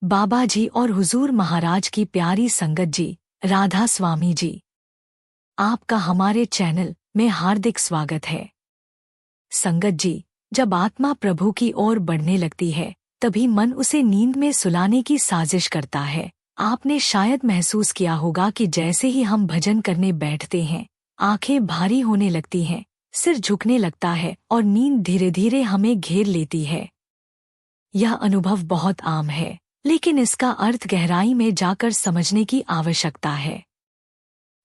बाबा जी और हुजूर महाराज की प्यारी संगत जी, राधा स्वामी जी, आपका हमारे चैनल में हार्दिक स्वागत है। संगत जी, जब आत्मा प्रभु की ओर बढ़ने लगती है तभी मन उसे नींद में सुलाने की साजिश करता है। आपने शायद महसूस किया होगा कि जैसे ही हम भजन करने बैठते हैं, आंखें भारी होने लगती हैं, सिर झुकने लगता है और नींद धीरे धीरे हमें घेर लेती है। यह अनुभव बहुत आम है, लेकिन इसका अर्थ गहराई में जाकर समझने की आवश्यकता है।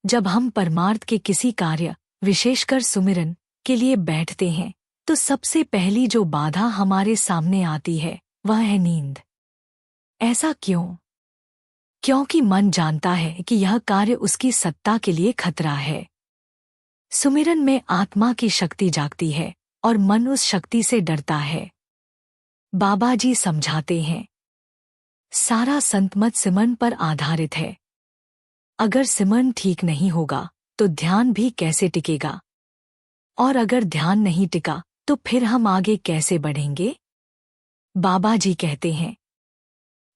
जब हम परमार्थ के किसी कार्य, विशेषकर सुमिरन, के लिए बैठते हैं तो सबसे पहली जो बाधा हमारे सामने आती है वह है नींद। ऐसा क्यों? क्योंकि मन जानता है कि यह कार्य उसकी सत्ता के लिए खतरा है। सुमिरन में आत्मा की शक्ति जागती है और मन उस शक्ति से डरता है। बाबा जी समझाते हैं, सारा संतमत सिमरन पर आधारित है। अगर सिमरन ठीक नहीं होगा तो ध्यान भी कैसे टिकेगा, और अगर ध्यान नहीं टिका तो फिर हम आगे कैसे बढ़ेंगे? बाबा जी कहते हैं,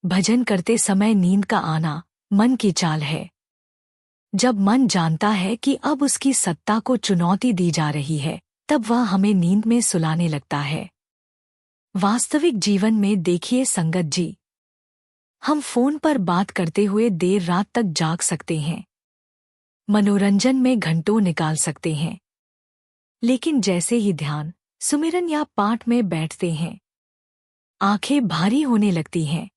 भजन करते समय नींद का आना मन की चाल है। जब मन जानता है कि अब उसकी सत्ता को चुनौती दी जा रही है, तब वह हमें नींद में सुलाने लगता है। वास्तविक जीवन में देखिए संगत जी, हम फोन पर बात करते हुए देर रात तक जाग सकते हैं, मनोरंजन में घंटों निकाल सकते हैं, लेकिन जैसे ही ध्यान, सुमिरन या पाठ में बैठते हैं, आंखें भारी होने लगती हैं।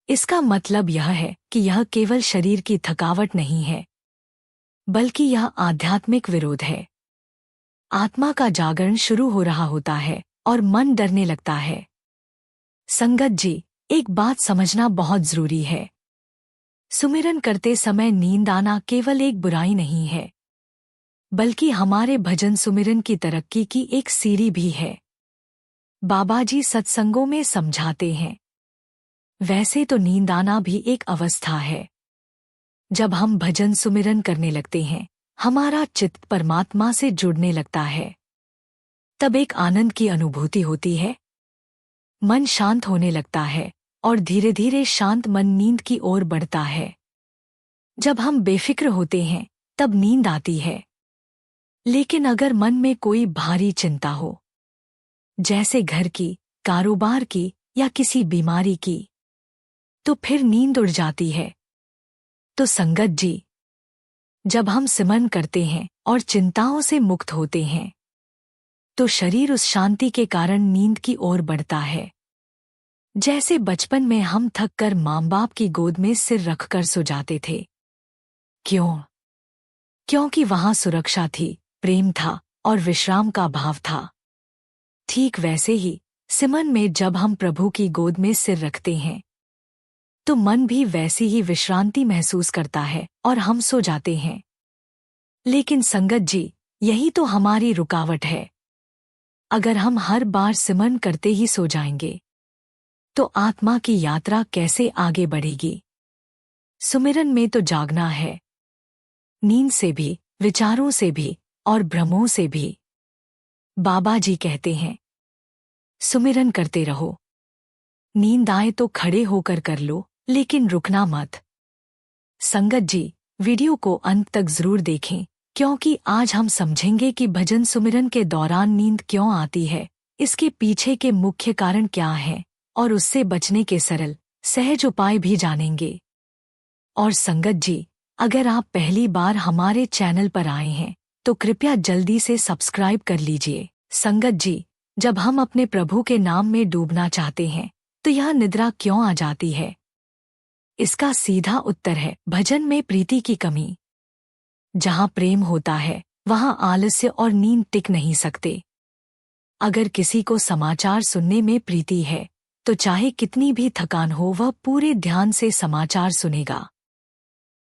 इसका मतलब यह है कि यह केवल शरीर की थकावट नहीं है, बल्कि यह आध्यात्मिक विरोध है। आत्मा का जागरण शुरू हो रहा होता है और मन डरने लगता है। संगत जी, एक बात समझना बहुत जरूरी है। सुमिरन करते समय नींद आना केवल एक बुराई नहीं है, बल्कि हमारे भजन सुमिरन की तरक्की की एक सीढ़ी भी है। बाबा जी सत्संगों में समझाते हैं, वैसे तो नींद आना भी एक अवस्था है। जब हम भजन सुमिरन करने लगते हैं, हमारा चित्त परमात्मा से जुड़ने लगता है। तब एक आनंद की अनुभूति होती है, मन शांत होने लगता है और धीरे धीरे शांत मन नींद की ओर बढ़ता है। जब हम बेफिक्र होते हैं तब नींद आती है, लेकिन अगर मन में कोई भारी चिंता हो, जैसे घर की, कारोबार की या किसी बीमारी की, तो फिर नींद उड़ जाती है। तो संगत जी, जब हम सिमरन करते हैं और चिंताओं से मुक्त होते हैं, तो शरीर उस शांति के कारण नींद की ओर बढ़ता है। जैसे बचपन में हम थक कर माँ बाप की गोद में सिर रखकर सो जाते थे। क्यों? क्योंकि वहां सुरक्षा थी, प्रेम था और विश्राम का भाव था। ठीक वैसे ही सिमरन में जब हम प्रभु की गोद में सिर रखते हैं, तो मन भी वैसी ही विश्रांति महसूस करता है और हम सो जाते हैं। लेकिन संगत जी, यही तो हमारी रुकावट है। अगर हम हर बार सिमरन करते ही सो जाएंगे, तो आत्मा की यात्रा कैसे आगे बढ़ेगी? सुमिरन में तो जागना है, नींद से भी, विचारों से भी और भ्रमों से भी। बाबा जी कहते हैं, सुमिरन करते रहो। नींद आए तो खड़े होकर कर लो, लेकिन रुकना मत। संगत जी, वीडियो को अंत तक जरूर देखें, क्योंकि आज हम समझेंगे कि भजन सुमिरन के दौरान नींद क्यों आती है, इसके पीछे के मुख्य कारण क्या हैं, और उससे बचने के सरल, सहज उपाय भी जानेंगे। और संगत जी, अगर आप पहली बार हमारे चैनल पर आए हैं, तो कृपया जल्दी से सब्सक्राइब कर लीजिए। संगत जी, जब हम अपने प्रभु के नाम में डूबना चाहते हैं, तो यह निद्रा क्यों आ जाती है? इसका सीधा उत्तर है भजन में प्रीति की कमी। जहां प्रेम होता है, वहां आलस्य और नींद टिक नहीं सकते। अगर किसी को समाचार सुनने में प्रीति है, तो चाहे कितनी भी थकान हो वह पूरे ध्यान से समाचार सुनेगा।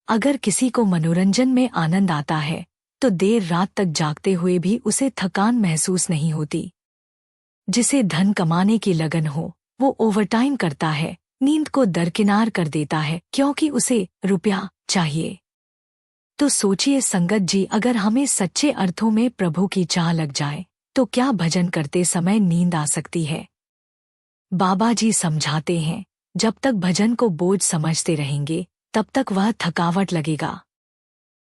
अगर किसी को मनोरंजन में आनंद आता है, तो देर रात तक जागते हुए भी उसे थकान महसूस नहीं होती। जिसे धन कमाने की लगन हो, वो ओवरटाइम करता है, नींद को दरकिनार कर देता है, क्योंकि उसे रुपया चाहिए। तो सोचिए संगत जी, अगर हमें सच्चे अर्थों में प्रभु की चाह लग जाए, तो क्या भजन करते समय नींद आ सकती है? बाबा जी समझाते हैं, जब तक भजन को बोझ समझते रहेंगे तब तक वह थकावट लगेगा,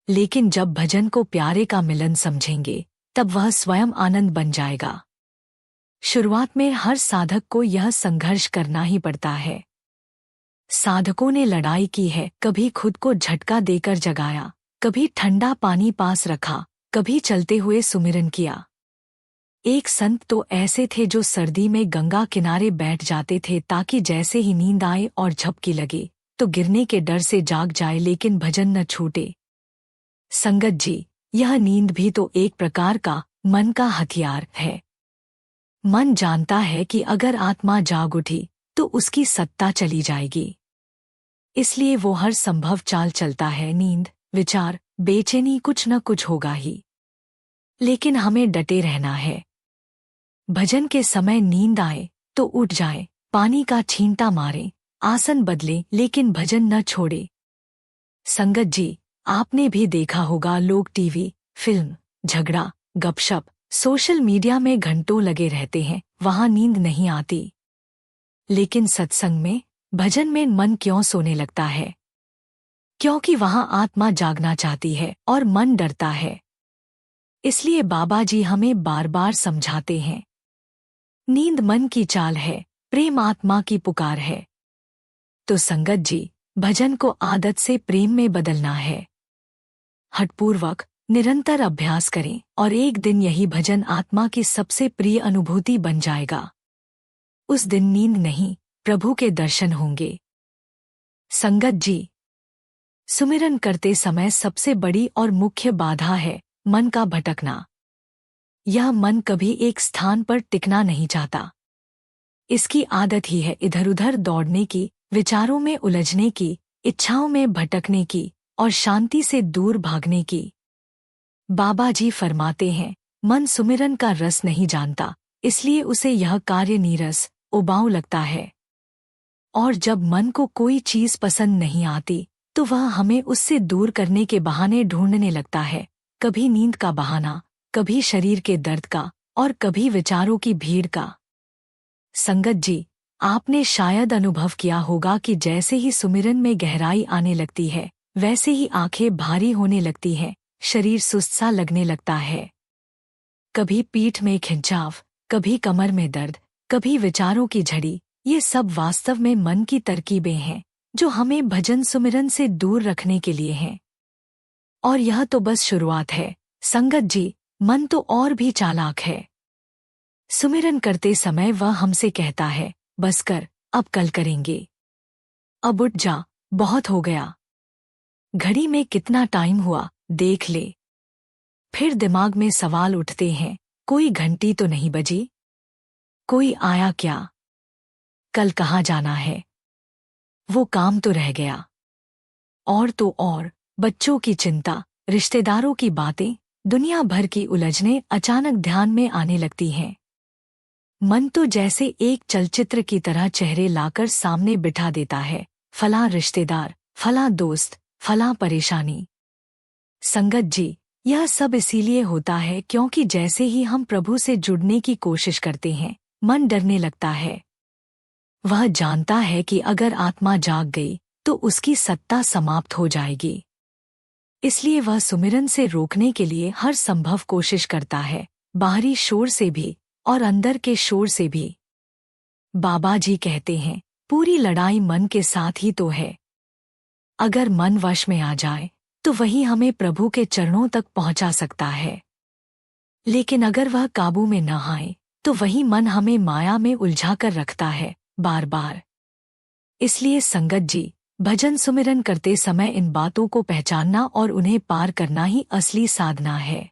लेकिन जब भजन को प्यारे का मिलन समझेंगे तब वह स्वयं आनंद बन जाएगा। शुरुआत में हर साधक को यह संघर्ष करना ही पड़ता है। साधकों ने लड़ाई की है, कभी खुद को झटका देकर जगाया, कभी ठंडा पानी पास रखा, कभी चलते हुए सुमिरन किया। एक संत तो ऐसे थे जो सर्दी में गंगा किनारे बैठ जाते थे ताकि जैसे ही नींद आए और झपकी लगे तो गिरने के डर से जाग जाए लेकिन भजन न छूटे। संगत जी, यह नींद भी तो एक प्रकार का मन का हथियार है। मन जानता है कि अगर आत्मा जाग उठी तो उसकी सत्ता चली जाएगी, इसलिए वो हर संभव चाल चलता है। नींद, विचार, बेचैनी, कुछ न कुछ होगा ही, लेकिन हमें डटे रहना है। भजन के समय नींद आए तो उठ जाए, पानी का छींटा मारे, आसन बदले, लेकिन भजन न छोड़े। संगत जी, आपने भी देखा होगा लोग टीवी, फिल्म, झगड़ा, गपशप, सोशल मीडिया में घंटों लगे रहते हैं, वहां नींद नहीं आती। लेकिन सत्संग में, भजन में मन क्यों सोने लगता है? क्योंकि वहां आत्मा जागना चाहती है और मन डरता है। इसलिए बाबा जी हमें बार बार समझाते हैं, नींद मन की चाल है, प्रेम आत्मा की पुकार है। तो संगत जी, भजन को आदत से प्रेम में बदलना है। हठपूर्वक निरंतर अभ्यास करें और एक दिन यही भजन आत्मा की सबसे प्रिय अनुभूति बन जाएगा। उस दिन नींद नहीं, प्रभु के दर्शन होंगे। संगत जी, सुमिरन करते समय सबसे बड़ी और मुख्य बाधा है मन का भटकना। यह मन कभी एक स्थान पर टिकना नहीं चाहता। इसकी आदत ही है इधर उधर दौड़ने की, विचारों में उलझने की, इच्छाओं में भटकने की और शांति से दूर भागने की। बाबा जी फरमाते हैं, मन सुमिरन का रस नहीं जानता, इसलिए उसे यह कार्य नीरस, उबाऊ लगता है। और जब मन को कोई चीज पसंद नहीं आती तो वह हमें उससे दूर करने के बहाने ढूंढने लगता है। कभी नींद का बहाना, कभी शरीर के दर्द का और कभी विचारों की भीड़ का। संगत जी, आपने शायद अनुभव किया होगा कि जैसे ही सुमिरन में गहराई आने लगती है वैसे ही आंखें भारी होने लगती हैं, शरीर सुस्त सा लगने लगता है। कभी पीठ में खिंचाव, कभी कमर में दर्द, कभी विचारों की झड़ी। ये सब वास्तव में मन की तरकीबें हैं जो हमें भजन सुमिरन से दूर रखने के लिए हैं। और यह तो बस शुरुआत है। संगत जी, मन तो और भी चालाक है। सुमिरन करते समय वह हमसे कहता है, बस कर, अब कल करेंगे, अब उठ जा, बहुत हो गया, घड़ी में कितना टाइम हुआ देख ले। फिर दिमाग में सवाल उठते हैं, कोई घंटी तो नहीं बजी, कोई आया क्या, कल कहाँ जाना है, वो काम तो रह गया। और तो और बच्चों की चिंता, रिश्तेदारों की बातें, दुनिया भर की उलझनें अचानक ध्यान में आने लगती हैं। मन तो जैसे एक चलचित्र की तरह चेहरे लाकर सामने बिठा देता है, फलां रिश्तेदार, फलां दोस्त, फलां परेशानी। संगत जी, यह सब इसीलिए होता है क्योंकि जैसे ही हम प्रभु से जुड़ने की कोशिश करते हैं, मन डरने लगता है। वह जानता है कि अगर आत्मा जाग गई तो उसकी सत्ता समाप्त हो जाएगी। इसलिए वह सुमिरन से रोकने के लिए हर संभव कोशिश करता है, बाहरी शोर से भी और अंदर के शोर से भी। बाबा जी कहते हैं, पूरी लड़ाई मन के साथ ही तो है। अगर मन वश में आ जाए तो वही हमें प्रभु के चरणों तक पहुंचा सकता है, लेकिन अगर वह काबू में न आए तो वही मन हमें माया में उलझा कर रखता है बार बार। इसलिए संगत जी, भजन सुमिरन करते समय इन बातों को पहचानना और उन्हें पार करना ही असली साधना है।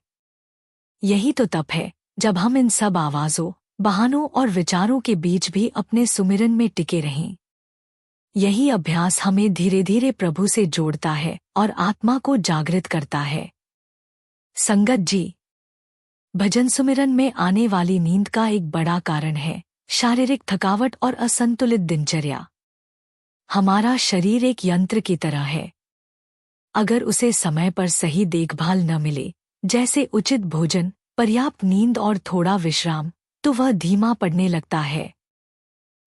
यही तो तप है, जब हम इन सब आवाजों, बहानों और विचारों के बीच भी अपने सुमिरन में टिके रहें। यही अभ्यास हमें धीरे धीरे प्रभु से जोड़ता है और आत्मा को जागृत करता है। संगत जी, भजन सुमिरन में आने वाली नींद का एक बड़ा कारण है शारीरिक थकावट और असंतुलित दिनचर्या। हमारा शरीर एक यंत्र की तरह है। अगर उसे समय पर सही देखभाल न मिले, जैसे उचित भोजन, पर्याप्त नींद और थोड़ा विश्राम, तो वह धीमा पड़ने लगता है।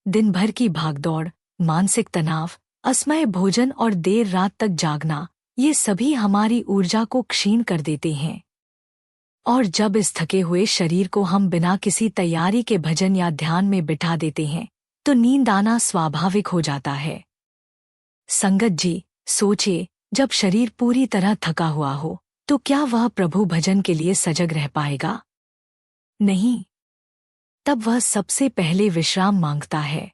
दिन भर की भागदौड़, मानसिक तनाव, असमय भोजन और देर रात तक जागना, ये सभी हमारी ऊर्जा को क्षीण कर देते हैं। और जब इस थके हुए शरीर को हम बिना किसी तैयारी के भजन या ध्यान में बिठा देते हैं, तो नींद आना स्वाभाविक हो जाता है। संगत जी, सोचिए, जब शरीर पूरी तरह थका हुआ हो, तो क्या वह प्रभु भजन के लिए सजग रह पाएगा? नहीं। तब वह सबसे पहले विश्राम मांगता है।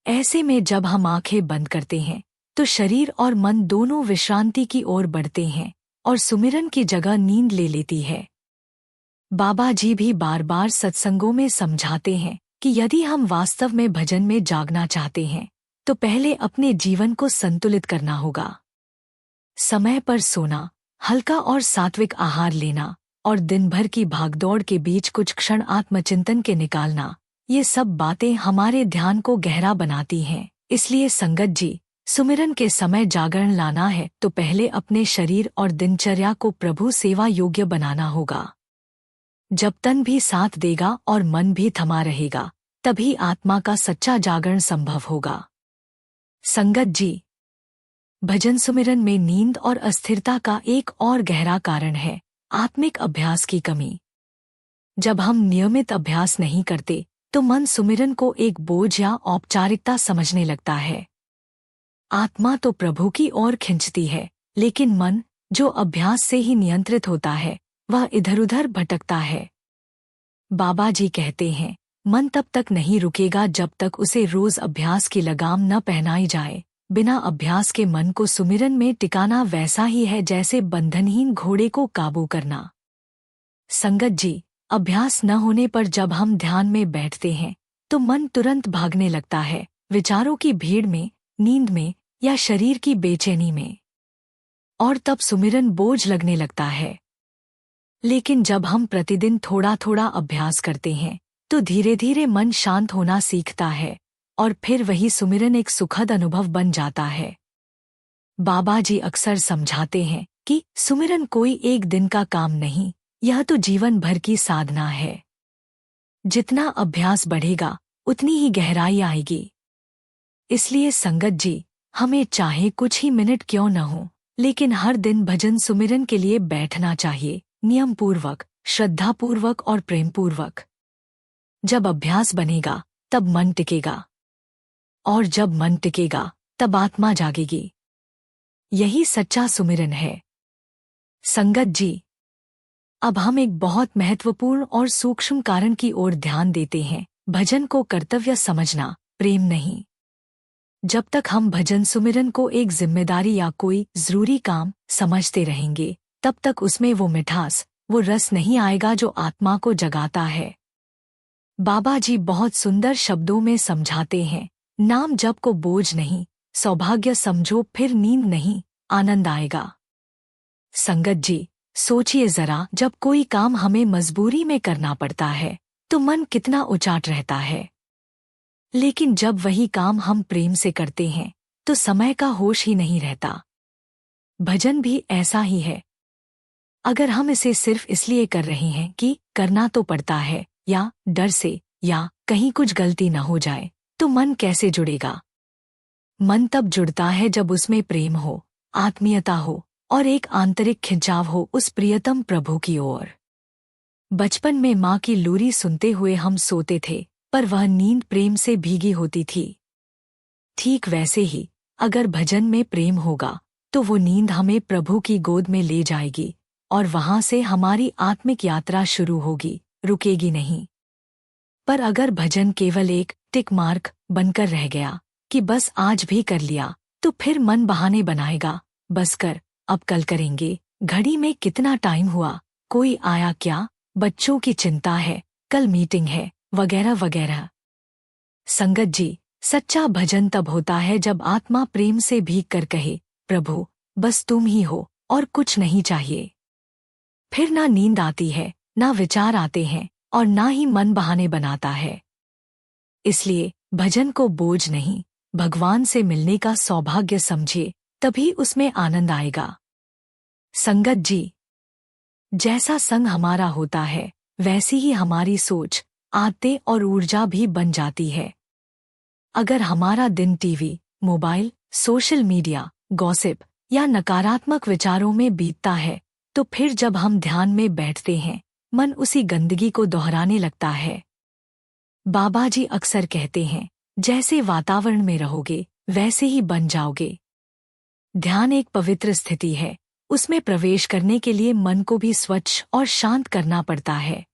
ऐसे में जब हम आंखें बंद करते हैं, तो शरीर और मन दोनों विश्रांति की ओर बढ़ते हैं और सुमिरन की जगह नींद ले लेती है। बाबा जी भी बार बार सत्संगों में समझाते हैं कि यदि हम वास्तव में भजन में जागना चाहते हैं, तो पहले अपने जीवन को संतुलित करना होगा। समय पर सोना, हल्का और सात्विक आहार लेना और दिन भर की भागदौड़ के बीच कुछ क्षण आत्मचिंतन के निकालना, ये सब बातें हमारे ध्यान को गहरा बनाती हैं। इसलिए संगत जी, सुमिरन के समय जागरण लाना है तो पहले अपने शरीर और दिनचर्या को प्रभु सेवा योग्य बनाना होगा। जब तन भी साथ देगा और मन भी थमा रहेगा, तभी आत्मा का सच्चा जागरण संभव होगा। संगत जी, भजन सुमिरन में नींद और अस्थिरता का एक और गहरा कारण है आत्मिक अभ्यास की कमी। जब हम नियमित अभ्यास नहीं करते, तो मन सुमिरन को एक बोझ या औपचारिकता समझने लगता है। आत्मा तो प्रभु की ओर खिंचती है, लेकिन मन, जो अभ्यास से ही नियंत्रित होता है, वह इधर-उधर भटकता है। बाबा जी कहते हैं, मन तब तक नहीं रुकेगा जब तक उसे रोज अभ्यास की लगाम न पहनाई जाए। बिना अभ्यास के मन को सुमिरन में टिकाना वैसा ही है जैसे बंधनहीन घोड़े को काबू करना। संगत जी, अभ्यास न होने पर जब हम ध्यान में बैठते हैं, तो मन तुरंत भागने लगता है, विचारों की भीड़ में, नींद में या शरीर की बेचैनी में। और तब सुमिरन बोझ लगने लगता है। लेकिन जब हम प्रतिदिन थोड़ा थोड़ा अभ्यास करते हैं, तो धीरे धीरे मन शांत होना सीखता है और फिर वही सुमिरन एक सुखद अनुभव बन जाता है। बाबा जी अक्सर समझाते हैं कि सुमिरन कोई एक दिन का काम नहीं, यह तो जीवन भर की साधना है। जितना अभ्यास बढ़ेगा, उतनी ही गहराई आएगी। इसलिए संगत जी, हमें चाहे कुछ ही मिनट क्यों न हो, लेकिन हर दिन भजन सुमिरन के लिए बैठना चाहिए, नियमपूर्वक, श्रद्धापूर्वक और प्रेमपूर्वक। जब अभ्यास बनेगा, तब मन टिकेगा, और जब मन टिकेगा, तब आत्मा जागेगी। यही सच्चा सुमिरन है। संगत जी, अब हम एक बहुत महत्वपूर्ण और सूक्ष्म कारण की ओर ध्यान देते हैं, भजन को कर्तव्य समझना, प्रेम नहीं। जब तक हम भजन सुमिरन को एक जिम्मेदारी या कोई जरूरी काम समझते रहेंगे, तब तक उसमें वो मिठास, वो रस नहीं आएगा जो आत्मा को जगाता है। बाबा जी बहुत सुंदर शब्दों में समझाते हैं, नाम जप को बोझ नहीं, सौभाग्य समझो फिर नींद नहीं, आनंद आएगा। संगत जी, सोचिए जरा, जब कोई काम हमें मजबूरी में करना पड़ता है, तो मन कितना उचाट रहता है। लेकिन जब वही काम हम प्रेम से करते हैं, तो समय का होश ही नहीं रहता। भजन भी ऐसा ही है। अगर हम इसे सिर्फ इसलिए कर रहे हैं कि करना तो पड़ता है, या डर से, या कहीं कुछ गलती न हो जाए, तो मन कैसे जुड़ेगा? मन तब जुड़ता है जब उसमें प्रेम हो, आत्मीयता हो और एक आंतरिक खिंचाव हो उस प्रियतम प्रभु की ओर। बचपन में माँ की लोरी सुनते हुए हम सोते थे, पर वह नींद प्रेम से भीगी होती थी। ठीक वैसे ही, अगर भजन में प्रेम होगा, तो वो नींद हमें प्रभु की गोद में ले जाएगी और वहां से हमारी आत्मिक यात्रा शुरू होगी, रुकेगी नहीं। पर अगर भजन केवल एक टिक मार्क बनकर रह गया कि बस आज भी कर लिया, तो फिर मन बहाने बनाएगा, बस कर, अब कल करेंगे, घड़ी में कितना टाइम हुआ, कोई आया क्या, बच्चों की चिंता है, कल मीटिंग है, वगैरह वगैरह। संगत जी, सच्चा भजन तब होता है जब आत्मा प्रेम से भीग कर कहे, प्रभु, बस तुम ही हो और कुछ नहीं चाहिए। फिर ना नींद आती है, ना विचार आते हैं और ना ही मन बहाने बनाता है। इसलिए भजन को बोझ नहीं, भगवान से मिलने का सौभाग्य समझिए, तभी उसमें आनंद आएगा। संगत जी, जैसा संग हमारा होता है, वैसी ही हमारी सोच, आदतें और ऊर्जा भी बन जाती है। अगर हमारा दिन TV, mobile, social media, gossip या नकारात्मक विचारों में बीतता है, तो फिर जब हम ध्यान में बैठते हैं, मन उसी गंदगी को दोहराने लगता है। बाबा जी अक्सर कहते हैं, जैसे वातावरण में रहोगे वैसे ही बन जाओगे। ध्यान एक पवित्र स्थिति है, उसमें प्रवेश करने के लिए मन को भी स्वच्छ और शांत करना पड़ता है।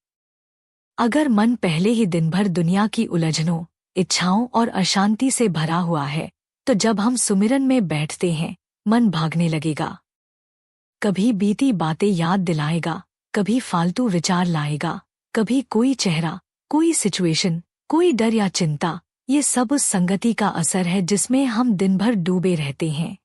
अगर मन पहले ही दिन भर दुनिया की उलझनों, इच्छाओं और अशांति से भरा हुआ है, तो जब हम सुमिरन में बैठते हैं, मन भागने लगेगा। कभी बीती बातें याद दिलाएगा, कभी फालतू विचार लाएगा, कभी कोई चेहरा, कोई सिचुएशन, कोई डर या चिंता। ये सब उस संगति का असर है जिसमें हम दिन भर डूबे रहते हैं।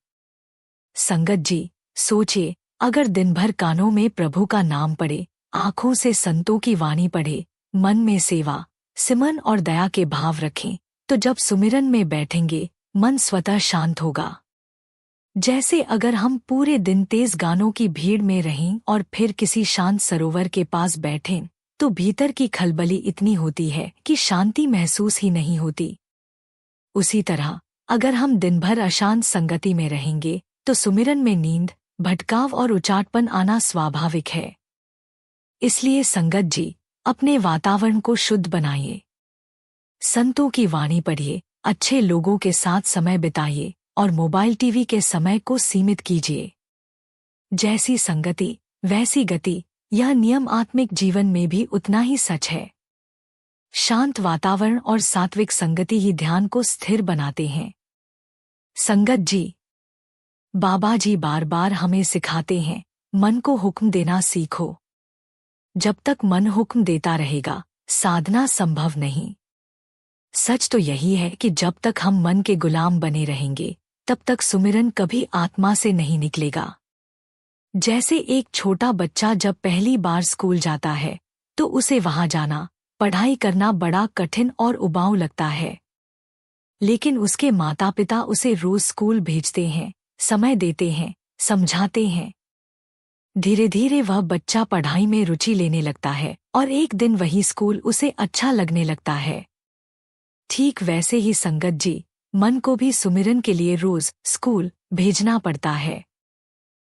संगत जी, सोचिए, अगर दिन भर कानों में प्रभु का नाम पड़े, आंखों से संतों की वाणी पढ़े, मन में सेवा, सिमरन और दया के भाव रखें, तो जब सुमिरन में बैठेंगे, मन स्वतः शांत होगा। जैसे अगर हम पूरे दिन तेज गानों की भीड़ में रहें और फिर किसी शांत सरोवर के पास बैठें, तो भीतर की खलबली इतनी होती है कि शांति महसूस ही नहीं होती। उसी तरह अगर हम दिन भर अशांत संगति में रहेंगे, तो सुमिरन में नींद, भटकाव और उचाटपन आना स्वाभाविक है। इसलिए संगत जी, अपने वातावरण को शुद्ध बनाइए। संतों की वाणी पढ़िए, अच्छे लोगों के साथ समय बिताइए और मोबाइल टीवी के समय को सीमित कीजिए। जैसी संगति वैसी गति, यह नियम आत्मिक जीवन में भी उतना ही सच है। शांत वातावरण और सात्विक संगति ही ध्यान को स्थिर बनाते हैं। संगत जी, बाबा जी बार बार हमें सिखाते हैं, मन को हुक्म देना सीखो। जब तक मन हुक्म देता रहेगा, साधना संभव नहीं। सच तो यही है कि जब तक हम मन के गुलाम बने रहेंगे, तब तक सुमिरन कभी आत्मा से नहीं निकलेगा। जैसे एक छोटा बच्चा जब पहली बार स्कूल जाता है, तो उसे वहां जाना, पढ़ाई करना बड़ा कठिन और उबाऊ लगता है। लेकिन उसके माता पिता उसे रोज स्कूल भेजते हैं, समय देते हैं, समझाते हैं। धीरे धीरे वह बच्चा पढ़ाई में रुचि लेने लगता है और एक दिन वही स्कूल उसे अच्छा लगने लगता है। ठीक वैसे ही संगत जी, मन को भी सुमिरन के लिए रोज स्कूल भेजना पड़ता है।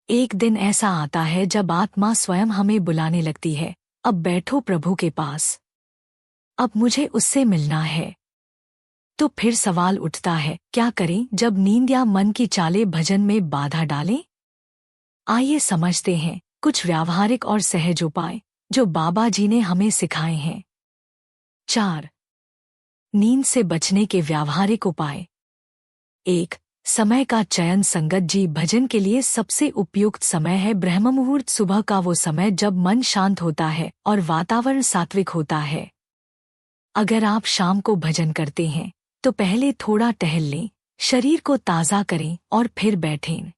एक दिन ऐसा आता है जब आत्मा स्वयं हमें बुलाने लगती है, अब बैठो प्रभु के पास, अब मुझे उससे मिलना है। तो फिर सवाल उठता है, क्या करें जब नींद या मन की चालें भजन में बाधा डालें? आइए समझते हैं कुछ व्यावहारिक और सहज उपाय जो बाबा जी ने हमें सिखाए हैं। 4. नींद से बचने के व्यावहारिक उपाय। 1. समय का चयन। संगत जी, भजन के लिए सबसे उपयुक्त समय है ब्रह्म मुहूर्त, सुबह का वो समय जब मन शांत होता है और वातावरण सात्विक होता है। अगर आप शाम को भजन करते हैं, तो पहले थोड़ा टहल लें, शरीर को ताज़ा करें और फिर बैठें।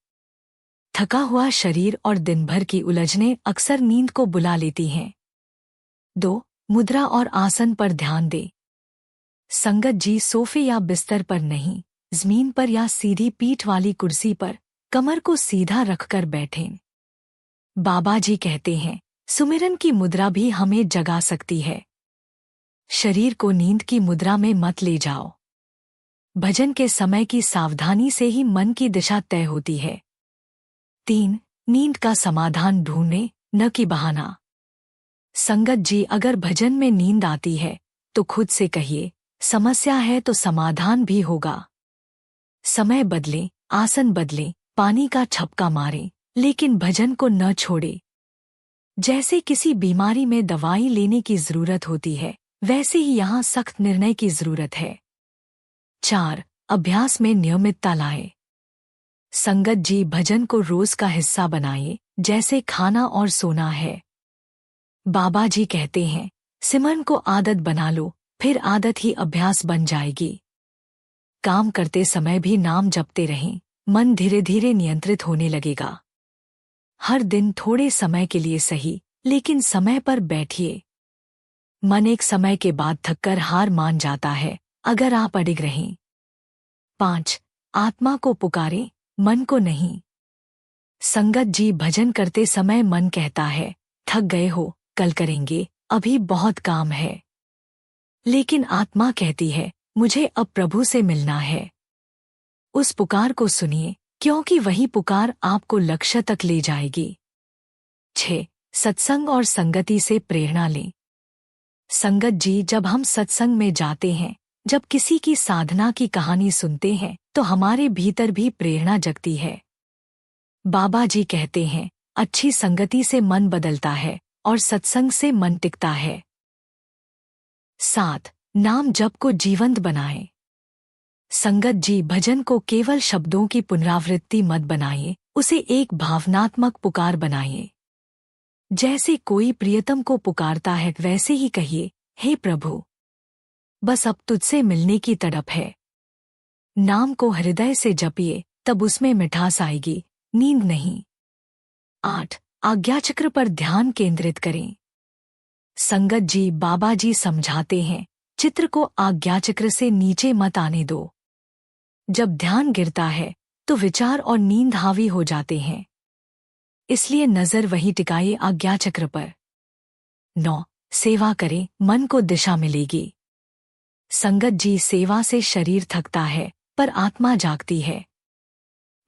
थका हुआ शरीर और दिन भर की उलझनें अक्सर नींद को बुला लेती हैं। 2. मुद्रा और आसन पर ध्यान दें। संगत जी, सोफे या बिस्तर पर नहीं, जमीन पर या सीधी पीठ वाली कुर्सी पर कमर को सीधा रखकर बैठें। बाबा जी कहते हैं, सुमिरन की मुद्रा भी हमें जगा सकती है। शरीर को नींद की मुद्रा में मत ले जाओ। भजन के समय की सावधानी से ही मन की दिशा तय होती है। 3. नींद का समाधान ढूंढें, न कि बहाना। संगत जी, अगर भजन में नींद आती है, तो खुद से कहिए, समस्या है तो समाधान भी होगा। समय बदलें, आसन बदलें, पानी का छपका मारें, लेकिन भजन को न छोड़े। जैसे किसी बीमारी में दवाई लेने की जरूरत होती है, वैसे ही यहाँ सख्त निर्णय की जरूरत है। 4. अभ्यास में नियमितता लाएं। संगत जी, भजन को रोज का हिस्सा बनाइए, जैसे खाना और सोना है। बाबा जी कहते हैं, सिमरन को आदत बना लो, फिर आदत ही अभ्यास बन जाएगी। काम करते समय भी नाम जपते रहें, मन धीरे धीरे नियंत्रित होने लगेगा। हर दिन थोड़े समय के लिए सही, लेकिन समय पर बैठिए। मन एक समय के बाद थककर हार मान जाता है, अगर आप अडिग रहें। 5. आत्मा को पुकारें, मन को नहीं। संगत जी, भजन करते समय मन कहता है, थक गए हो, कल करेंगे, अभी बहुत काम है। लेकिन आत्मा कहती है, मुझे अब प्रभु से मिलना है। उस पुकार को सुनिए, क्योंकि वही पुकार आपको लक्ष्य तक ले जाएगी। 6. सत्संग और संगति से प्रेरणा लें। संगत जी, जब हम सत्संग में जाते हैं, जब किसी की साधना की कहानी सुनते हैं, तो हमारे भीतर भी प्रेरणा जगती है। बाबा जी कहते हैं, अच्छी संगति से मन बदलता है और सत्संग से मन टिकता है। 7. नाम जप को जीवंत बनाएं। संगत जी, भजन को केवल शब्दों की पुनरावृत्ति मत बनाइए, उसे एक भावनात्मक पुकार बनाइए। जैसे कोई प्रियतम को पुकारता है, वैसे ही कहिए, हे प्रभु, बस अब तुझसे मिलने की तड़प है। नाम को हृदय से जपिए, तब उसमें मिठास आएगी, नींद नहीं। 8. आज्ञाचक्र पर ध्यान केंद्रित करें। संगत जी, बाबा जी समझाते हैं, चित्र को आज्ञाचक्र से नीचे मत आने दो। जब ध्यान गिरता है तो विचार और नींद हावी हो जाते हैं, इसलिए नजर वही टिकाइए आज्ञाचक्र पर। 9. सेवा करें, मन को दिशा मिलेगी। संगत जी, सेवा से शरीर थकता है पर आत्मा जागती है।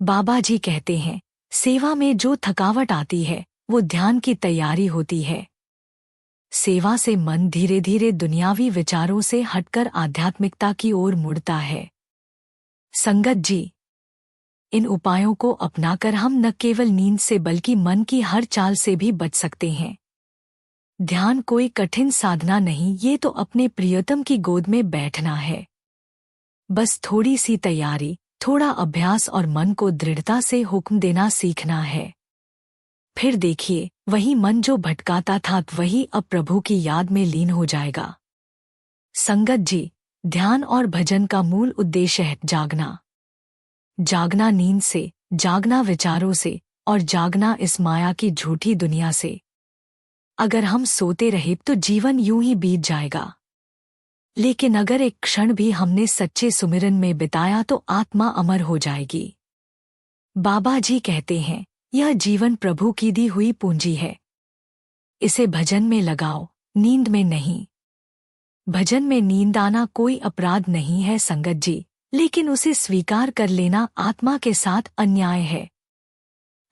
बाबा जी कहते हैं, सेवा में जो थकावट आती है वो ध्यान की तैयारी होती है। सेवा से मन धीरे धीरे दुनियावी विचारों से हटकर आध्यात्मिकता की ओर मुड़ता है। संगत जी, इन उपायों को अपनाकर हम न केवल नींद से बल्कि मन की हर चाल से भी बच सकते हैं। ध्यान कोई कठिन साधना नहीं, ये तो अपने प्रियतम की गोद में बैठना है। बस थोड़ी सी तैयारी, थोड़ा अभ्यास और मन को दृढ़ता से हुक्म देना सीखना है। फिर देखिए, वही मन जो भटकाता था वही अब प्रभु की याद में लीन हो जाएगा। संगत जी, ध्यान और भजन का मूल उद्देश्य है जागना। जागना नींद से, जागना विचारों से और जागना इस माया की झूठी दुनिया से। अगर हम सोते रहे तो जीवन यूं ही बीत जाएगा, लेकिन अगर एक क्षण भी हमने सच्चे सुमिरन में बिताया तो आत्मा अमर हो जाएगी। बाबा जी कहते हैं, यह जीवन प्रभु की दी हुई पूंजी है, इसे भजन में लगाओ, नींद में नहीं। भजन में नींद आना कोई अपराध नहीं है संगत जी, लेकिन उसे स्वीकार कर लेना आत्मा के साथ अन्याय है।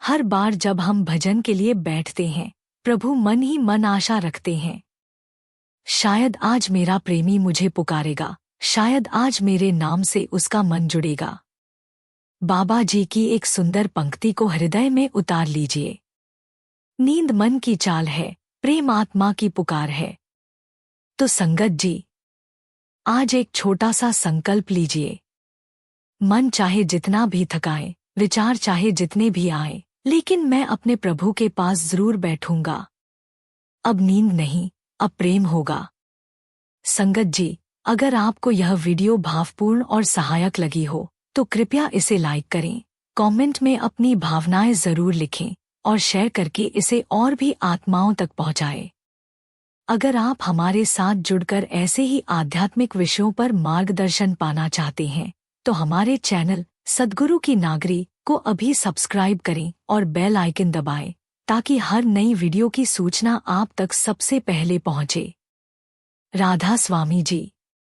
हर बार जब हम भजन के लिए बैठते हैं, प्रभु मन ही मन आशा रखते हैं, शायद आज मेरा प्रेमी मुझे पुकारेगा, शायद आज मेरे नाम से उसका मन जुड़ेगा। बाबा जी की एक सुंदर पंक्ति को हृदय में उतार लीजिए, नींद मन की चाल है, प्रेम आत्मा की पुकार है। तो संगत जी, आज एक छोटा सा संकल्प लीजिए। मन चाहे जितना भी थकाए, विचार चाहे जितने भी आए, लेकिन मैं अपने प्रभु के पास जरूर बैठूंगा। अब नींद नहीं, अब प्रेम होगा। संगत जी, अगर आपको यह वीडियो भावपूर्ण और सहायक लगी हो तो कृपया इसे लाइक करें, कमेंट में अपनी भावनाएं जरूर लिखें और शेयर करके इसे और भी आत्माओं तक पहुंचाएं। अगर आप हमारे साथ जुड़कर ऐसे ही आध्यात्मिक विषयों पर मार्गदर्शन पाना चाहते हैं तो हमारे चैनल सद्गुरु की नागरी को अभी सब्सक्राइब करें और बेल आइकन दबाएं, ताकि हर नई वीडियो की सूचना आप तक सबसे पहले पहुंचे। राधा स्वामी जी।